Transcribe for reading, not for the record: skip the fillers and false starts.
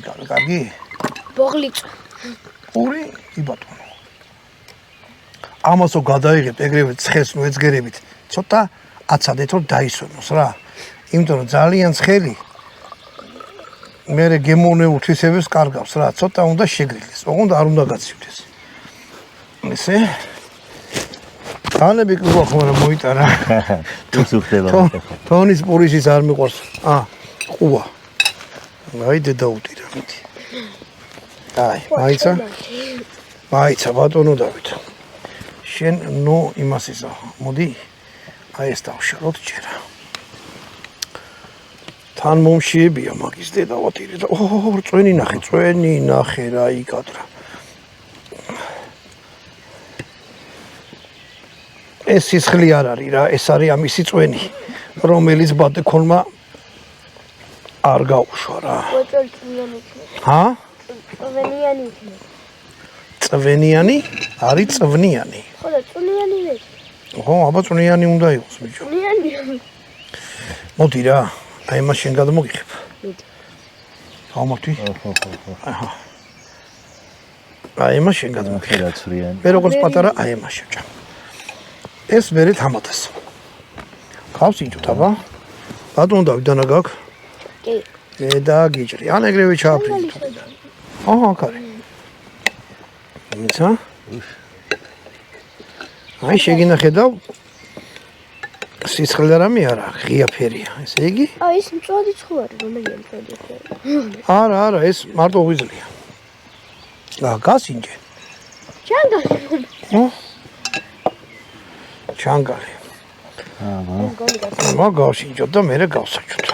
კარგი? ბოღლიც. ორი იბატონო. ამასო გადაიღებ ეგრევე ცხელს მოეძგერებით. ცოტა აცადეთ რომ დაისვენოს რა. იმიტომ რომ ძალიან ცხელი მერე გემოვნებულ თვისებებს კარგავს რა. ცოტა უნდა შეგრილდეს. ოღონდ არ უნდა გაცივდეს. ესე განები კი გვაქვს მაგრამ მოიტარა. თუ ხდება. თონის პურისის არ მიყვარს. ყუა. აი დედაუტირა მიდი. აი, მაიცა ბატონო დავით. შენ ნუ იმას ისა. მოდი. აი ეს დავშალოთ ჯერა. თან მომშიებია მაგის დედავატირე და წვენი ნახე რა იკადრა. ეს სისხლი არ არის რა, ეს არის ამისი წვენი, რომელიც ბატეკონმა არ გაუშვა რა. ჰა? წვენიანი. წვენიანი? არის წვნიანი. ხო და წვნიანი ვეც. ხო, აბა წვნიანი უნდა იყოს ბიჭო. წვნიანი. მოდი რა, აი მას შენ გადმოგიხებ. მიდი. გამოვთვი? ხო. აი მას შენ გადმოგიხებ. რა წვრიანი. მე როგორც პატარა აი მას შევჭამ. ეს მერე თამათას. ხავს ინჯოთ აბა. ბატონო დავით დანა გაქვს? კი. მე დაგიჭრი. ან ეგრევე ჩააფრინდი. აჰა, კარი. მიცა? აი შეგინახედავ სისხლი რამე არა, ღია ფერია. ესე იგი? ეს მწვადი ცხვარი, რომელია მწვადი ცხვარი? არა, ეს მარტო ღვიძლია. გასინჯე. ჩანგალი. ჩანგალი. მაგ გავსინჯოთ და მერე გავსაჯოთ.